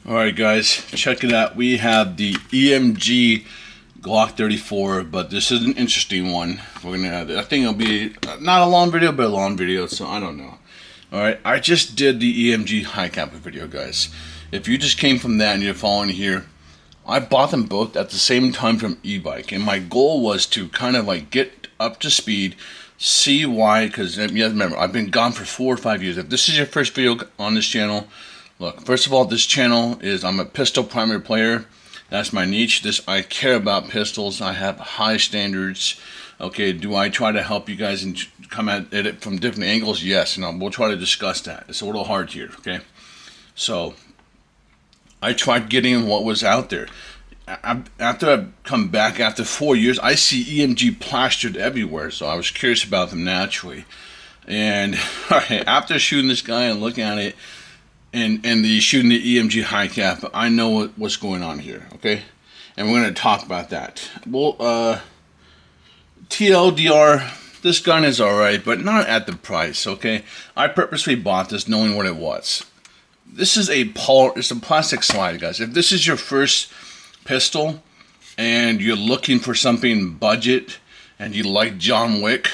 Alright guys, check it out. We have the EMG Glock 34, but this is an interesting one. I think it'll be not a long video, but a long video, so I don't know. Alright, I just did the EMG high cap video, guys. If you just came from that and you're following here, I bought them both at the same time from e-bike, and my goal was to kind of like get up to speed, see why, because remember, I've been gone for 4 or 5 years. If this is your first video on this channel, look, first of all, this channel is, I'm a pistol primary player. That's my niche. I care about pistols. I have high standards. Okay, do I try to help you guys and come at it from different angles? Yes, and we'll try to discuss that. It's a little hard here, okay? So, I tried getting what was out there. After I've come back after 4 years, I see EMG plastered everywhere, so I was curious about them naturally. And after shooting this guy and looking at it, and shooting the EMG high cap, I know what's going on here, okay? And we're going to talk about that. Well, TLDR, this gun is alright, but not at the price, okay? I purposely bought this knowing what it was. This is it's a plastic slide, guys. If this is your first pistol and you're looking for something budget and you like John Wick,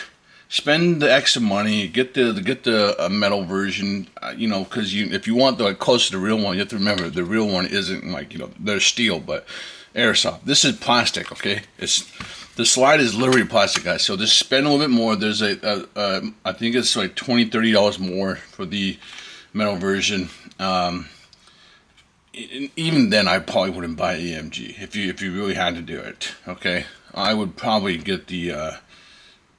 spend the extra money, get the metal version, you know, because if you want the close to the real one, you have to remember the real one isn't like, you know, they're steel, but airsoft. This is plastic, okay? The slide is literally plastic, guys. So just spend a little bit more. There's I think it's like $20-$30 more for the metal version. Even then, I probably wouldn't buy EMG if you really had to do it. Okay, I would probably get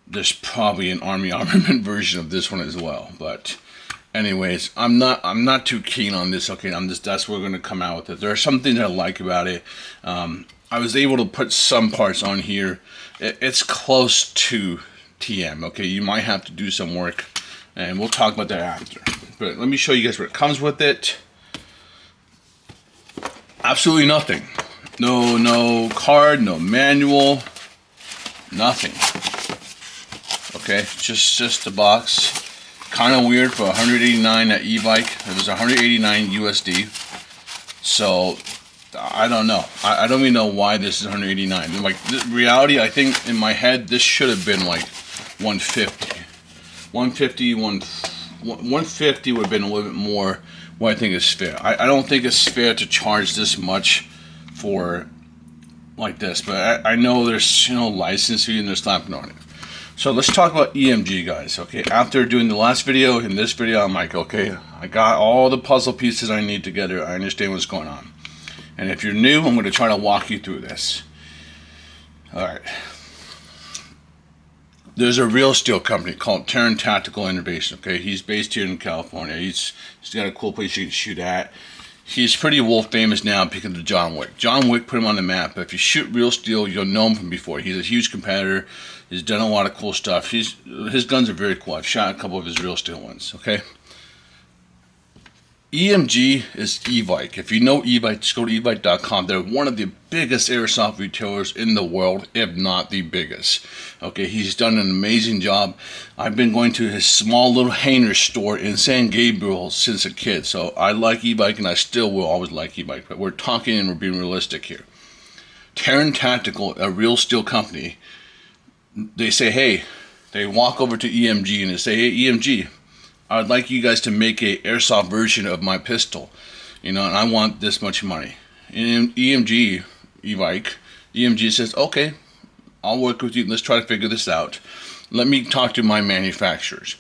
there's probably an army armament version of this one as well. But anyways, I'm not too keen on this. Okay, that's what we're gonna come out with it. There are some things I like about it. I was able to put some parts on here. It's close to TM. Okay, you might have to do some work, and we'll talk about that after. But let me show you guys what comes with it. Absolutely nothing. No card, no manual, nothing. Okay, just the box. Kind of weird for 189 at e-bike. It was 189 USD. So I don't know. I don't even know why this is 189. Like, the reality, I think in my head this should have been like 150. 150 would have been a little bit more what I think is fair. I don't think it's fair to charge this much for like this, but I know there's, you know, license fee and they're slapping on it. So let's talk about EMG, guys. Okay, after doing the last video and this video, I'm like, okay, I got all the puzzle pieces I need together. I understand what's going on. And if you're new, I'm going to try to walk you through this. All right. There's a real steel company called Terran Tactical Innovation. Okay, he's based here in California. He's got a cool place you can shoot at. He's pretty world famous now because of John Wick. John Wick put him on the map. But if you shoot real steel, you'll know him from before. He's a huge competitor. He's done a lot of cool stuff. His guns are very cool. I've shot a couple of his real steel ones. Okay. EMG is e-bike. If you know e-bike, just go to ebike.com. They're one of the biggest airsoft retailers in the world, if not the biggest. Okay, he's done an amazing job. I've been going to his small little hanger store in San Gabriel since a kid. So I like e-bike, and I still will always like e-bike. But we're talking and we're being realistic here. Terran Tactical, a real steel company, they say, hey, they walk over to EMG and they say, hey, EMG, I'd like you guys to make a airsoft version of my pistol, you know, and I want this much money. And EMG, e-bike, EMG says, okay, I'll work with you. Let's try to figure this out. Let me talk to my manufacturers.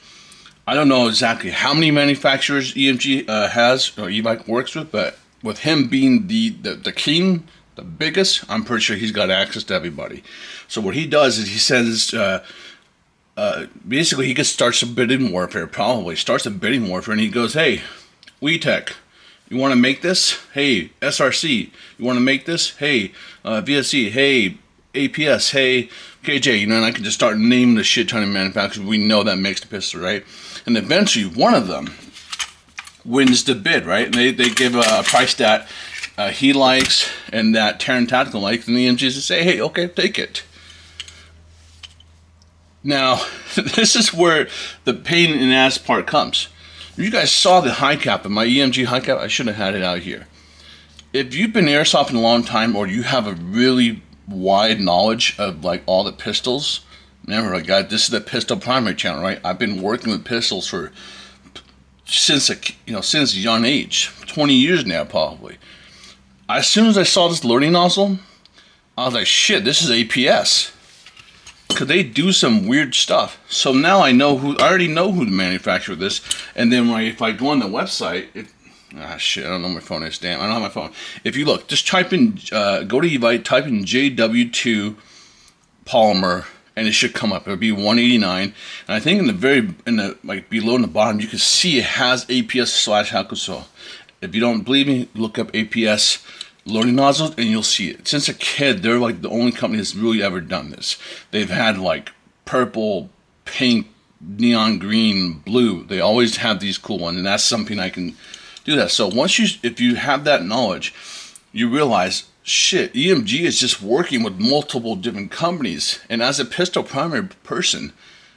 I don't know exactly how many manufacturers EMG has or e-bike works with, but with him being the king, the biggest, I'm pretty sure he's got access to everybody. So what he does is he sends, basically he gets starts a bidding warfare, and he goes, hey, WeTech, you want to make this? Hey, SRC, you want to make this? Hey, VSC, hey, APS, hey, KJ, you know, and I can just start naming the shit ton of manufacturers we know that makes the pistol, right? And eventually one of them wins the bid, right? And they give a price that he likes and that Terran Tactical likes, and the EMGs say, hey, okay, take it. Now, this is where the pain in the ass part comes. You guys saw the high cap of my EMG high cap. I should have had it out here. if you've been airsofting a long time, or you have a really wide knowledge of like all the pistols, remember, like, guys, this is the pistol primary channel, right? I've been working with pistols for since since a young age, 20 years now probably. As soon as I saw this loading nozzle, I was like, shit, this is APS. Because they do some weird stuff. So now I already know who the manufacturer of this. And then if I go on the website, shit, I don't know where my phone is. Damn, I don't have my phone. If you look, just type in, go to Evite, type in JW2 polymer, and it should come up. It'll be $189. And I think like below in the bottom, you can see it has APS/alcohol. If you don't believe me, look up APS loading nozzles and you'll see it. Since a kid, they're like the only company that's really ever done this. They've had like purple, pink, neon green, blue. They always have these cool ones, and that's something I can do that. So if you have that knowledge, you realize, shit, EMG is just working with multiple different companies. And as a pistol primary person,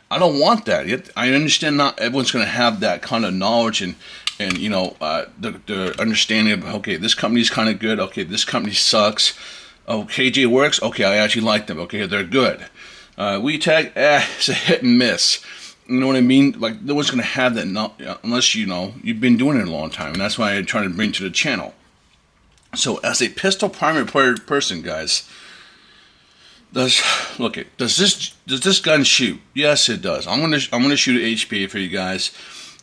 I don't want that. Yet I understand not everyone's going to have that kind of knowledge and the understanding of, okay, this company's kind of good. Okay, this company sucks. Oh, KJ works. Okay, I actually like them. Okay, they're good. WeTag, it's a hit and miss. You know what I mean? Like, no one's going to have that unless you've been doing it a long time. And that's why I try to bring to the channel. So as a pistol primary person, guys, does this gun shoot? Yes, it does. I'm gonna shoot an HPA for you guys.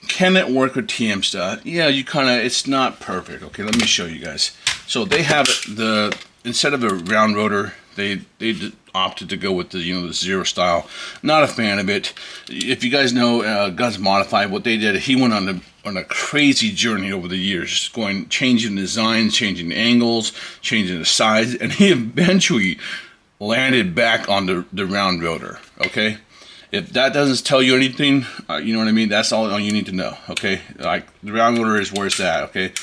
Can it work with TM stuff? Yeah, it's not perfect. Okay, let me show you guys. So they have instead of a round rotor, they opted to go with the zero style. Not a fan of it. If you guys know Guns Modified, what they did, he went on a crazy journey over the years, changing designs, changing angles, changing the size, and he eventually landed back on the round rotor. Okay, if that doesn't tell you anything, you know what I mean, that's all you need to know. Okay, like, the round rotor is where it's at. Okay,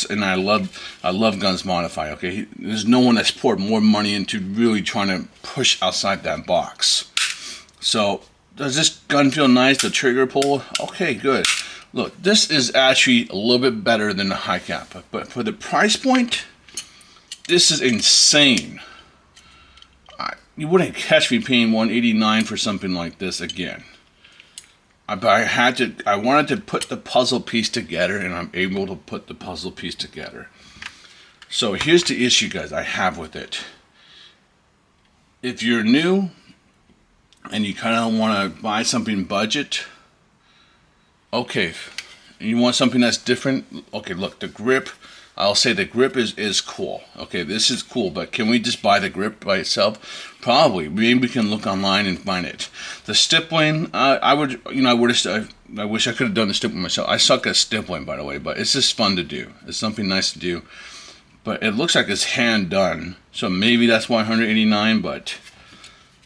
and I love Guns Modified. Okay, there's no one that's poured more money into really trying to push outside that box. So does this gun feel nice? The trigger pull, okay, good. Look, this is actually a little bit better than the high cap, but for the price point, this is insane. You wouldn't catch me paying $189 for something like this again. I wanted to put the puzzle piece together, and I'm able to put the puzzle piece together. So here's the issue, guys, I have with it. If you're new and you kind of want to buy something budget, okay, and you want something that's different, okay, look, the grip, I'll say the grip is cool. Okay, this is cool, but can we just buy the grip by itself? Probably. Maybe we can look online and find it. The stippling, I wish I could have done the stippling myself. I suck at stippling, by the way, but it's just fun to do. It's something nice to do. But it looks like it's hand done, so maybe that's $189, but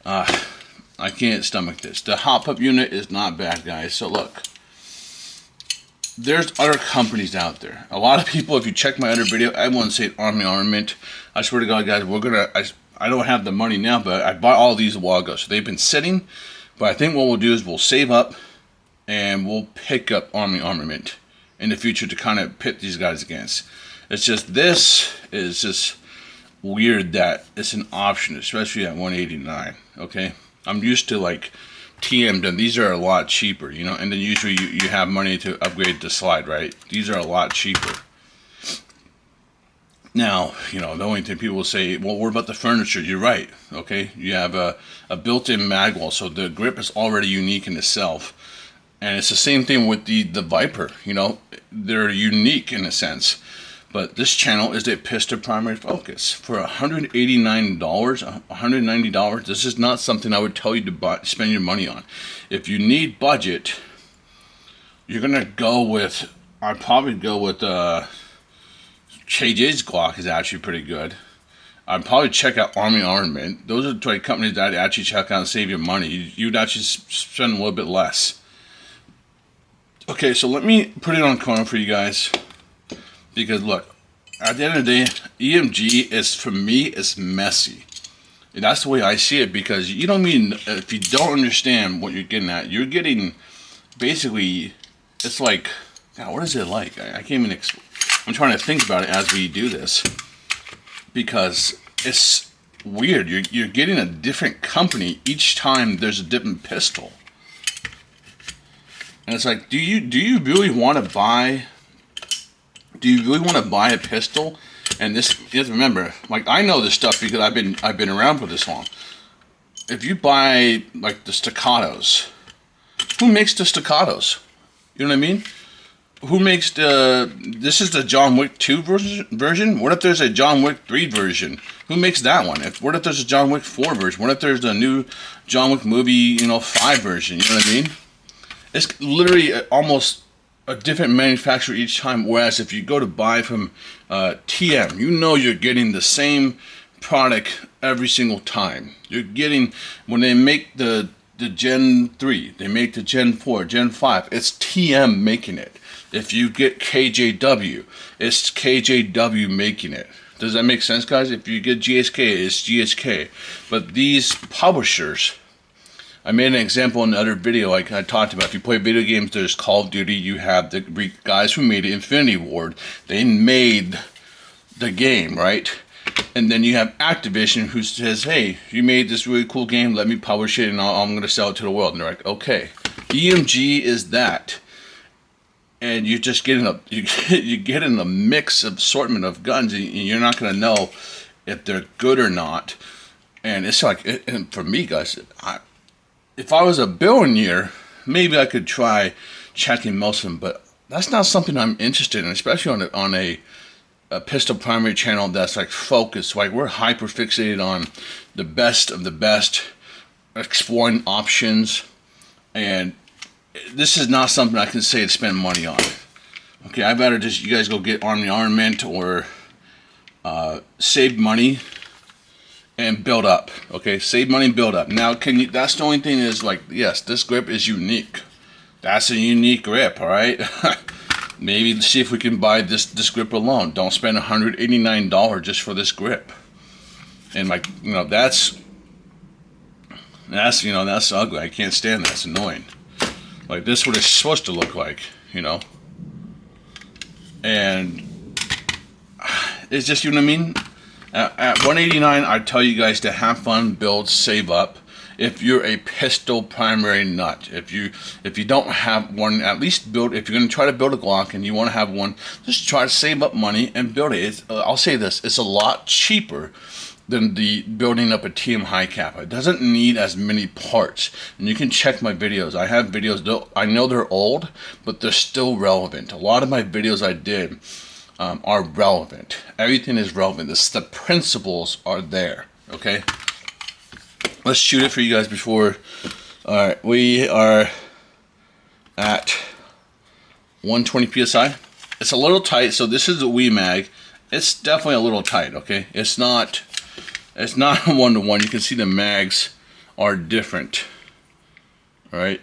I can't stomach this. The hop up unit is not bad, guys. So look. There's other companies out there. A lot of people, if you check my other video, everyone say Army Armament. I swear to God, guys, I don't have the money now, but I bought all these a while ago. So they've been sitting, but I think what we'll do is we'll save up and we'll pick up Army Armament in the future to kind of pit these guys against. It's just, this is just weird that it's an option, especially at $189, okay? I'm used to like TM done. These are a lot cheaper, and then usually you have money to upgrade the slide, right? These are a lot cheaper. Now, the only thing people will say, well, what about the furniture? You're right, okay? You have a built-in mag wall, so the grip is already unique in itself. And it's the same thing with the Viper, they're unique in a sense. But this channel is a pistol primary focus. For $189, $190, this is not something I would tell you to spend your money on. If you need budget, you're gonna go with, I'd probably go with KJ's Glock is actually pretty good. I'd probably check out Army Armament. Those are the companies that I'd actually check out and save your money. You'd actually spend a little bit less. Okay, so let me put it on corner for you guys. Because look, at the end of the day, EMG is, for me, is messy. And that's the way I see it, because if you don't understand what you're getting at, you're getting, basically, it's like, God, what is it like? I can't even explain. I'm trying to think about it as we do this, because it's weird. You're getting a different company each time there's a different pistol. And it's like, do you really want to buy? Do you really want to buy a pistol? And this, you have to remember, like, I know this stuff because I've been around for this long. If you buy like the staccatos, who makes the staccatos? You know what I mean? Who makes the? This is the John Wick 2 version. What if there's a John Wick 3 version? Who makes that one? What if there's a John Wick 4 version? What if there's a new John Wick movie, 5 version? You know what I mean? It's literally almost a different manufacturer each time. Whereas if you go to buy from TM, you're getting the same product every single time. You're getting, when they make the Gen 3, they make the Gen 4, Gen 5, it's TM making it. If you get KJW, it's KJW making it. Does that make sense, guys? If you get GSK, it's GSK. But these publishers, I made an example in the other video, like I talked about. If you play video games, there's Call of Duty. You have the guys who made Infinity Ward. They made the game, right? And then you have Activision, who says, hey, you made this really cool game. Let me publish it, and I'm going to sell it to the world. And they're like, okay. EMG is that. And you're just getting you're getting a mix of assortment of guns, and you're not going to know if they're good or not. And it's like, and for me, guys, if I was a billionaire, maybe I could try checking most of them, but that's not something I'm interested in, especially on a pistol primary channel that's like focused. Like, we're hyper fixated on the best of the best, exploring options, and this is not something I can say to spend money on. Okay, I better just, you guys go get Army Armament or save money and build up. Okay, save money and build up. Now, that's the only thing is, like, yes, this grip is unique. That's a unique grip, all right? Maybe see if we can buy this grip alone. Don't spend $189 just for this grip. And, like, that's ugly. I can't stand that. It's annoying. Like, this is what it's supposed to look like, And it's just, you know what I mean? At $189, I tell you guys to have fun, build, save up. If you're a pistol primary nut, if you don't have one, at least build. If you're going to try to build a Glock and you want to have one, just try to save up money and build it. I'll say this: it's a lot cheaper than the building up a TM high cap. It doesn't need as many parts. And you can check my videos. I have videos. I know they're old, but they're still relevant. A lot of my videos I did are relevant. Everything is relevant. The principles are there. Okay. Let's shoot it for you guys before. All right, we are at 120 psi. It's a little tight, so this is a Wii mag. It's definitely a little tight. Okay, it's not a 1-to-1. You can see the mags are different. All right.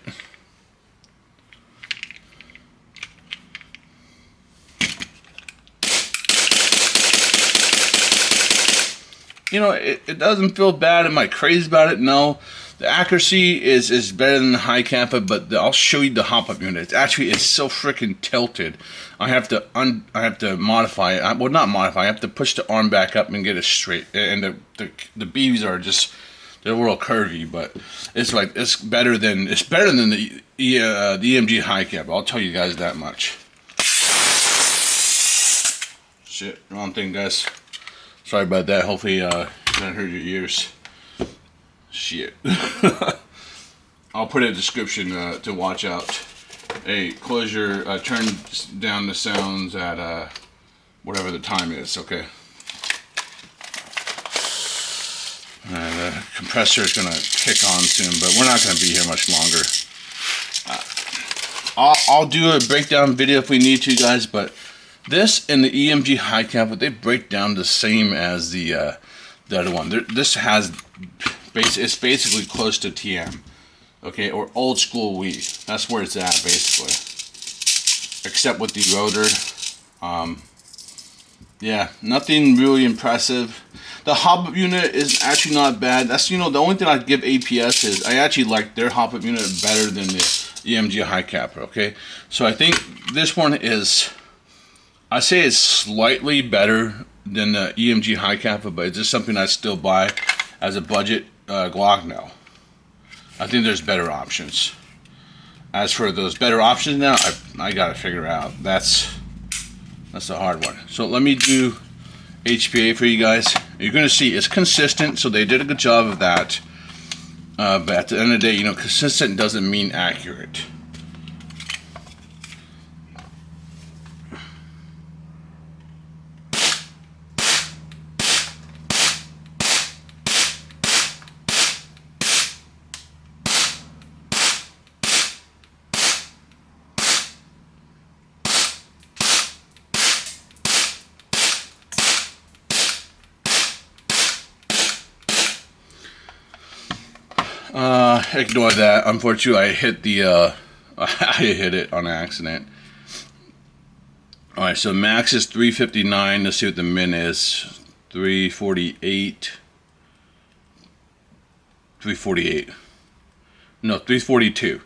It doesn't feel bad. Am I crazy about it? No. The accuracy is better than the high kappa, but I'll show you the hop-up unit. It's so freaking tilted. I have to modify it. Well, not modify. I have to push the arm back up and get it straight. And the BBs are just, they're a little curvy, but it's better than the EMG high kappa. I'll tell you guys that much. Shit, wrong thing, guys. Sorry about that. Hopefully that hurt your ears. Shit. I'll put a description to watch out. Hey, turn down the sounds at whatever the time is, okay? And the compressor is going to kick on soon, but we're not going to be here much longer. I'll do a breakdown video if we need to, guys, but this and the EMG high cap, they break down the same as the other one. This it's basically close to TM, okay, or old school Wii. That's where it's at, basically. Except with the rotor, yeah, nothing really impressive. The hop-up unit is actually not bad. That's the only thing I'd give APS is I actually like their hop-up unit better than the EMG high cap. Okay, so I think this one is I say it's slightly better than the EMG high kappa, but is this something I still buy as a budget Glock? No. I think there's better options. As for those better options now, I gotta figure out. That's a hard one. So let me do HPA for you guys. You're gonna see it's consistent, so they did a good job of that. But at the end of the day, you know, consistent doesn't mean accurate. Ignore that. Unfortunately, I hit the I hit it on accident. All right, so max is 359. Let's see what the min is. 348. 348. No, 342.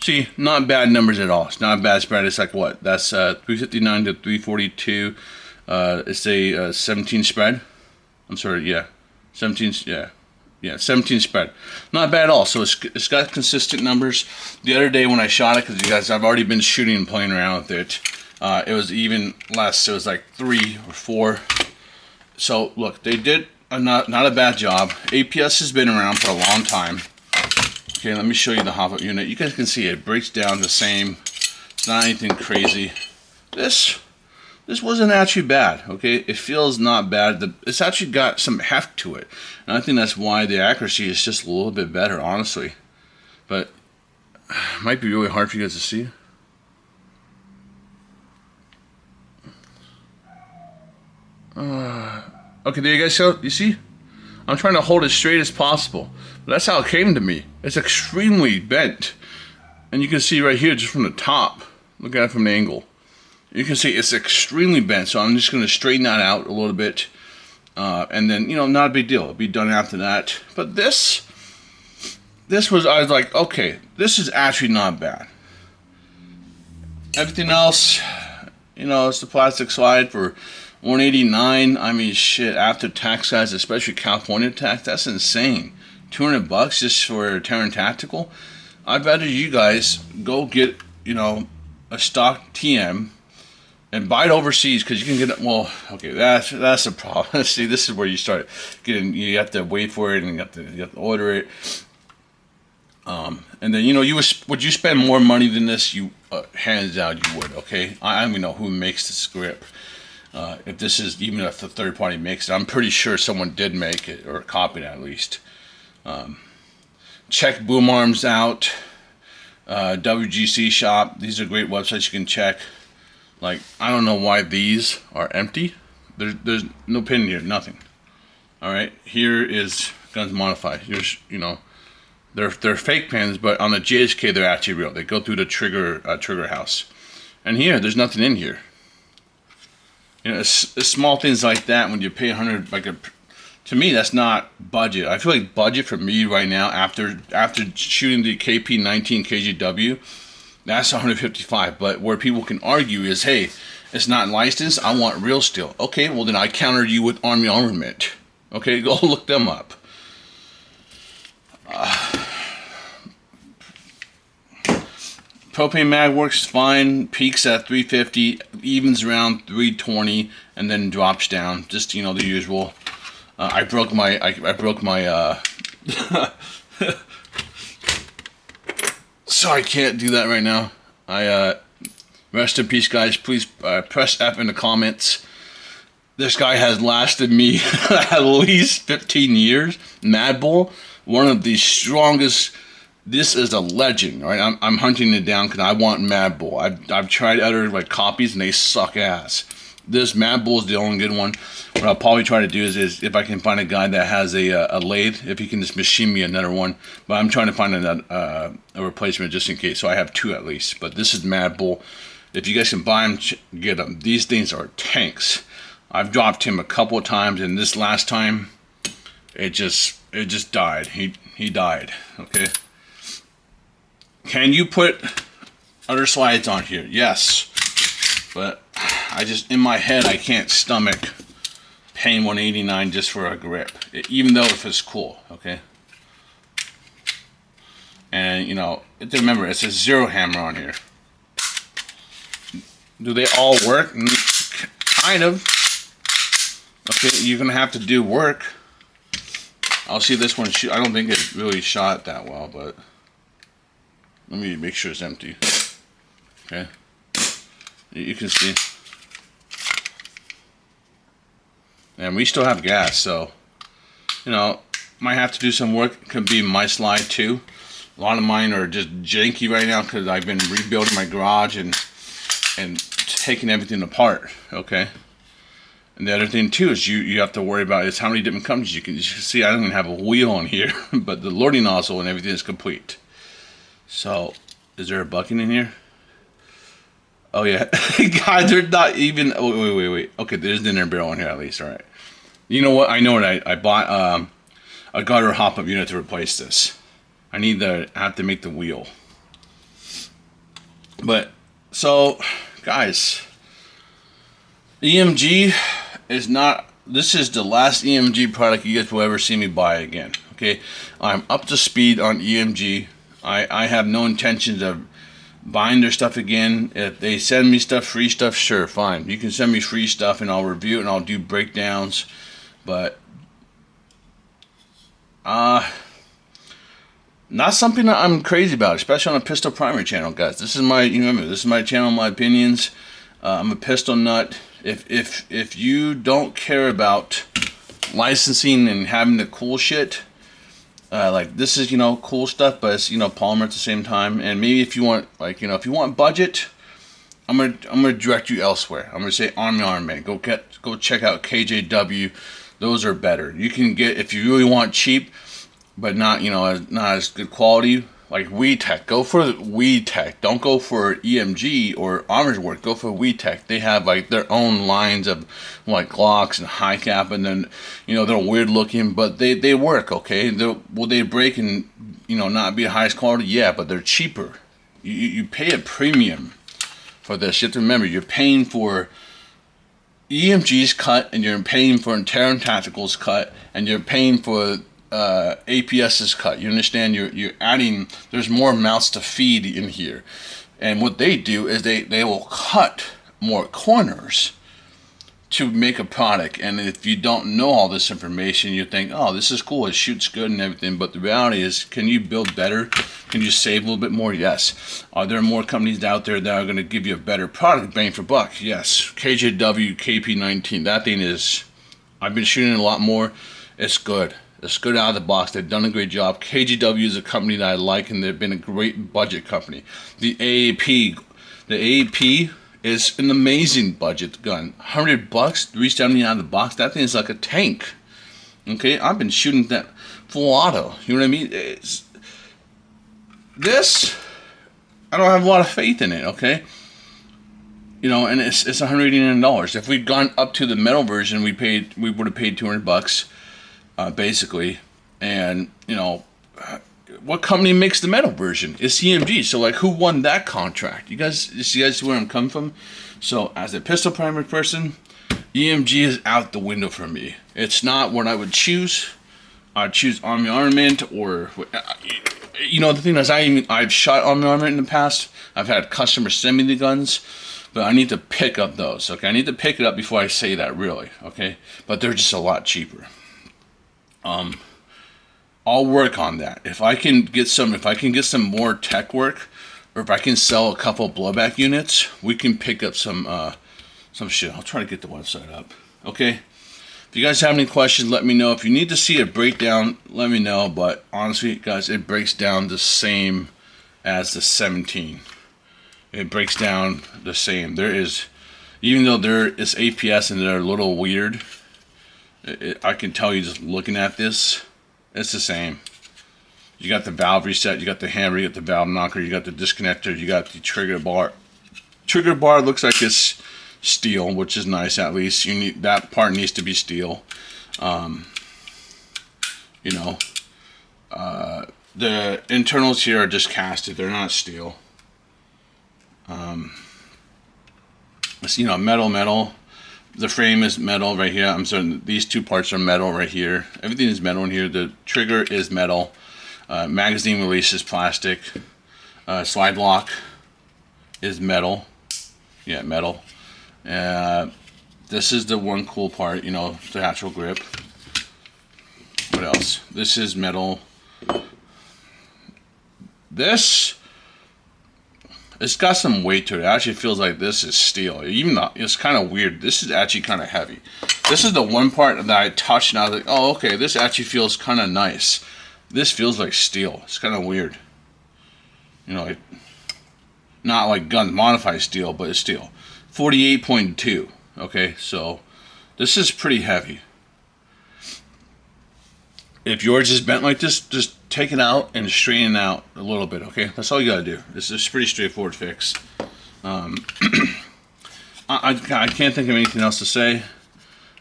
See, not bad numbers at all. It's not a bad spread. It's like what? That's 359 to 342. It's a 17 spread. I'm sorry, yeah. 17, yeah. Yeah, 17 spread. Not bad at all. So it's got consistent numbers. The other day when I shot it, because you guys, I've already been shooting and playing around with it. It was even less. It was like 3 or 4. So look, they did not a bad job. APS has been around for a long time. Okay, let me show you the hop-up unit. You guys can see it breaks down the same. It's not anything crazy. This wasn't actually bad, okay? It feels not bad. It's actually got some heft to it. And I think that's why the accuracy is just a little bit better, honestly. But it might be really hard for you guys to see. Okay, there you guys go. You see? I'm trying to hold it straight as possible. But that's how it came to me. It's extremely bent. And you can see right here, just from the top. Look at it from the angle. You can see it's extremely bent, so I'm just going to straighten that out a little bit. And then, you know, not a big deal. It'll be done after that. But this was, I was like, okay, this is actually not bad. Everything else, you know, it's the plastic slide for $189. I mean, shit, after tax, guys, especially California tax, that's insane. $200 just for Terran Tactical. I bet you guys go get, you know, a stock TM and buy it overseas, because you can get it. Well, okay, that's a problem. See, this is where you start getting. You have to wait for it, and you have to order it. And then, you know, would you spend more money than this? You hands down you would. Okay, I don't even know who makes the script. If this is, even if the third party makes it, I'm pretty sure someone did make it, or copied it at least. Check Boom Arms out. WGC shop. These are great websites you can check. Like, I don't know why these are empty. There's no pin here, nothing. All right, here is Guns Modified. Here's, you know, they're fake pins, but on the JHK they're actually real. They go through the trigger house. And here, there's nothing in here. You know, it's small things like that when you pay 100, like to me, that's not budget. I feel like budget for me right now, after shooting the KP19 KGW, that's 155. But where people can argue is, hey, it's not licensed. I want real steel. Okay, well then I countered you with Army Armament. Okay, go look them up. Propane mag works fine. Peaks at 350, evens around 320, and then drops down. Just, you know, the usual. I broke my so I can't do that right now. Rest in peace, guys. Please press F in the comments. This guy has lasted me at least 15 years. Mad Bull, one of the strongest. This is a legend, right? I'm hunting it down because I want Mad Bull. I've tried other like copies and they suck ass. This Mad Bull is the only good one. What I'll probably try to do is if I can find a guy that has a lathe, if he can just machine me another one. But I'm trying to find a replacement just in case, so I have 2 at least. But this is Mad Bull. If you guys can buy them, get them. These things are tanks. I've dropped him a couple of times, and this last time, it just died. He died. Okay. Can you put other slides on here? Yes, but I just, in my head, I can't stomach paying $189 just for a grip, even though if it's cool, okay? And, you know, remember, it's a zero hammer on here. Do they all work? Kind of. Okay, you're going to have to do work. I'll see this one shoot. I don't think it really shot that well, but let me make sure it's empty. Okay. You can see. And we still have gas, so, you know, might have to do some work. Could be my slide too. A lot of mine are just janky right now because I've been rebuilding my garage and taking everything apart, okay? And the other thing too is you have to worry about is how many different companies you can see. I don't even have a wheel on here, but the loading nozzle and everything is complete. So, is there a bucket in here? Oh yeah, guys, they're not even. Oh, wait. Okay, there's the inner barrel in here at least. All right. You know what? I know what I bought. A gutter hop-up unit to replace this. I have to make the wheel. But so, guys, EMG is not. This is the last EMG product you guys will ever see me buy again. Okay, I'm up to speed on EMG. I have no intentions of buying their stuff again. If they send me stuff, free stuff, sure, fine. You can send me free stuff and I'll review it and I'll do breakdowns. But not something that I'm crazy about, especially on a pistol primary channel, guys. This is my, you remember, this is my channel, my opinions. I'm a pistol nut. If you don't care about licensing and having the cool shit, like this is, you know, cool stuff, but it's, you know, polymer at the same time. And maybe if you want, like, you know, if you want budget, I'm gonna direct you elsewhere. I'm gonna say Army Armament. Go check out KJW. Those are better. You can get, if you really want cheap, but not, you know, not as good quality, like Weed Tech. Go for Weed Tech. Don't go for EMG or Armor's Work. Go for Weed Tech. They have like their own lines of like Glocks and high cap, and then, you know, they're weird looking, but they work, okay? Will they break and, you know, not be the highest quality? Yeah, but they're cheaper. You pay a premium for this. You have to remember, you're paying for EMG's cut, and you're paying for Terran Tactical's cut, and you're paying for APS's cut. You understand? You're adding. There's more mouths to feed in here, and what they do is they will cut more corners to make a product. And if you don't know all this information, you think, oh, this is cool, it shoots good and everything, but the reality is, can you build better? Can you save a little bit more? Yes. Are there more companies out there that are going to give you a better product, bang for buck? Yes. KJW KP19, that thing is, I've been shooting a lot more. It's good. It's good out of the box. They've done a great job. KJW is a company that I like, and they've been a great budget company. The AAP is an amazing budget gun. $100, $370 out of the box. That thing is like a tank. Okay, I've been shooting that full auto. You know what I mean? This, I don't have a lot of faith in it. Okay, you know, and it's $189. If we'd gone up to the metal version, we would have paid $200, basically. And you know, what company makes the metal version? It's EMG. So like, who won that contract? You guys see where I'm coming from? So as a pistol primer person, EMG is out the window for me. It's not what I would choose. I'd choose Army Armament, or, you know, the thing is, I've shot Army Armament in the past. I've had customers send me the guns, but I need to pick up those. Okay, I need to pick it up before I say that, really. Okay, but they're just a lot cheaper. I'll work on that. If I can get some more tech work, or if I can sell a couple blowback units, we can pick up some shit. I'll try to get the website up. Okay. If you guys have any questions, let me know. If you need to see a breakdown, let me know. But honestly, guys, it breaks down the same as the 17. It breaks down the same. There is, even though there is APS and they're a little weird, I can tell you just looking at this, it's the same. You got the valve reset, you got the hammer, you got the valve knocker, you got the disconnector, you got the trigger bar. Trigger bar looks like it's steel, which is nice. At least that part needs to be steel. You know, the internals here are just casted; they're not steel. It's, you know, metal. The frame is metal right here. I'm certain these two parts are metal right here. Everything is metal in here. The trigger is metal. Magazine release is plastic. Slide lock is metal. Yeah, metal. This is the one cool part, you know, the actual grip. What else? This is metal. This, it's got some weight to it. It actually feels like this is steel. Even though it's kind of weird, this is actually kind of heavy. This is the one part that I touched and I was like, oh, okay, this actually feels kind of nice. This feels like steel. It's kind of weird. You know, like, not like gun modified steel, but it's steel. 48.2. Okay, so this is pretty heavy. If yours is bent like this, just take it out and straighten it out a little bit, okay? That's all you gotta do. This is a pretty straightforward fix. I can't think of anything else to say.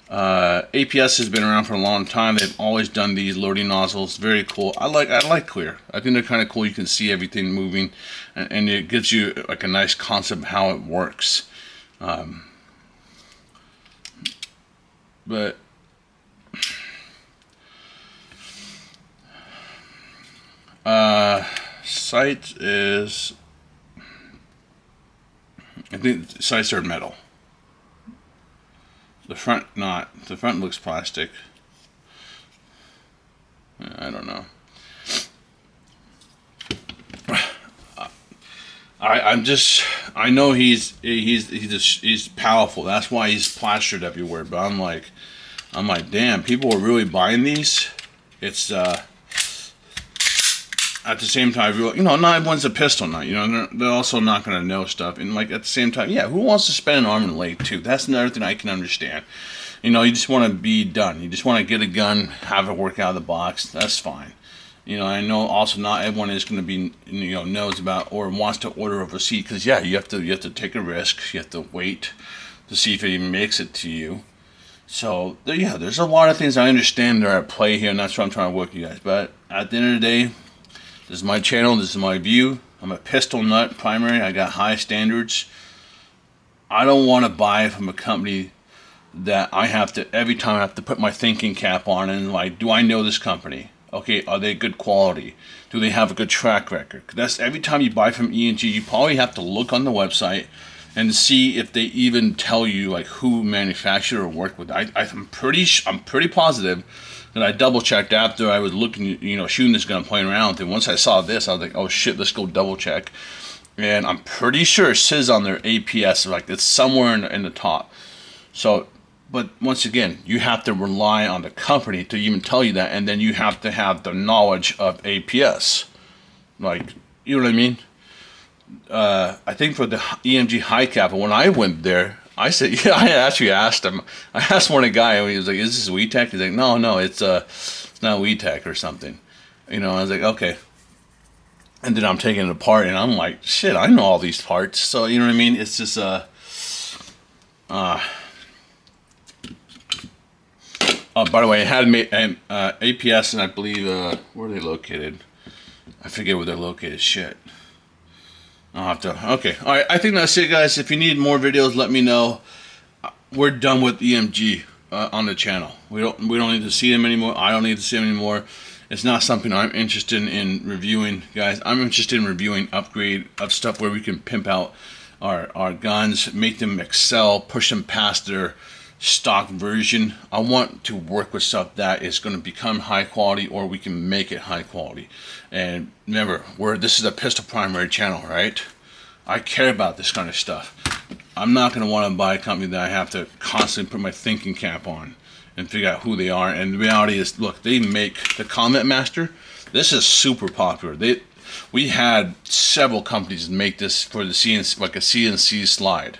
APS has been around for a long time. They've always done these loading nozzles. Very cool. I like clear. I think they're kind of cool. You can see everything moving, and it gives you like a nice concept of how it works. But sight is, I think sights are metal. The front not. The front looks plastic. I don't know. I know he's powerful. That's why he's plastered everywhere. But I'm like, damn, people are really buying these. It's at the same time, you know, not everyone's a pistol nut. You know, they're also not going to know stuff. And like at the same time, yeah, who wants to spend an arm and a leg too? That's another thing I can understand. You know, you just want to be done. You just want to get a gun, have it work out of the box. That's fine. You know, I know also not everyone is going to be, you know, knows about or wants to order a receipt because yeah, you have to take a risk. You have to wait to see if it even makes it to you. So yeah, there's a lot of things I understand that are at play here, and that's what I'm trying to work with you guys. But at the end of the day, this is my channel. This is my view. I'm a pistol nut primary. I got high standards. I don't want to buy from a company that I have to, every time I have to put my thinking cap on and like, do I know this company? Okay, are they good quality? Do they have a good track record? That's every time you buy from EMG, you probably have to look on the website and see if they even tell you like who manufactured or worked with. I'm pretty positive that I double checked after I was looking, you know, shooting this gun, playing around with it. Once I saw this, I was like, oh shit, let's go double check. And I'm pretty sure it says on their APS, like it's somewhere in the top. So, but once again, you have to rely on the company to even tell you that, and then you have to have the knowledge of APS. Like, you know what I mean? I think for the EMG high cap, when I went there, I said, yeah, I actually asked him. I asked one of the guy, and he was like, "Is this WeTech?" He's like, "No, it's not WeTech or something." You know, I was like, "Okay." And then I'm taking it apart, and I'm like, "Shit, I know all these parts." So you know what I mean? It's just Oh, by the way, it had APS, and I believe where are they located? I forget where they're located. Shit. I'll have to. Okay. All right. I think that's it, guys. If you need more videos, let me know. We're done with EMG on the channel. We don't need to see them anymore. I don't need to see them anymore. It's not something I'm interested in reviewing, guys. I'm interested in reviewing upgrade of stuff where we can pimp out our guns, make them excel, push them past their stock version. I want to work with stuff that is going to become high quality, or we can make it high quality. And remember, this is a pistol primary channel, right? I care about this kind of stuff. I'm not going to want to buy a company that I have to constantly put my thinking cap on and figure out who they are. And the reality is, look, they make the Combat Master. This is super popular. We had several companies make this for the CNC, like a CNC slide.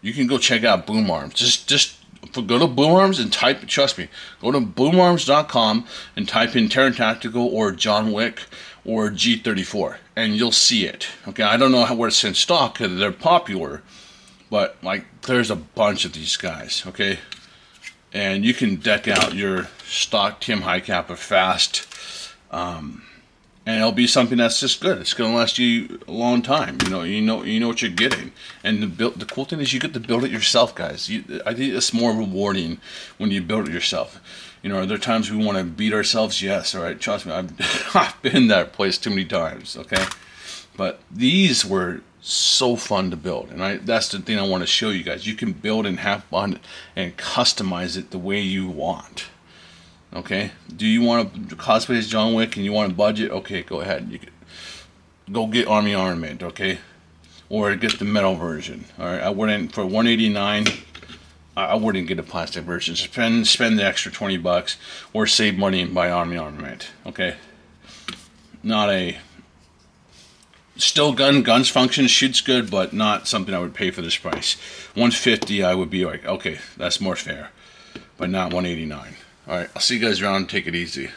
You can go check out Boom Arms. Just go to Boom Arms and type, trust me, go to boomarms.com and type in Terran Tactical or John Wick or G34 and you'll see it. Okay, I don't know where it's in stock because they're popular, but like there's a bunch of these guys, okay? And you can deck out your stock Tim High Cap or Fast and it'll be something that's just good. It's gonna last you a long time. You know what you're getting. And the cool thing is you get to build it yourself, guys. I think it's more rewarding when you build it yourself. Are there times we want to beat ourselves? Yes. All right, trust me, I've been in that place too many times. Okay, but these were so fun to build, and that's the thing I want to show you guys. You can build and have fun and customize it the way you want. Okay, do you want to cosplay as John Wick and you want a budget? Okay, go ahead. You can go get Army Armament, okay, or get the metal version. All right, I wouldn't, for $189. I wouldn't get a plastic version. Spend the extra $20 or save money and buy Army Armament. Okay, not a. Still guns function, shoots good, but not something I would pay for this price. $150 I would be like, okay, that's more fair, but not $189. All right, I'll see you guys around. Take it easy.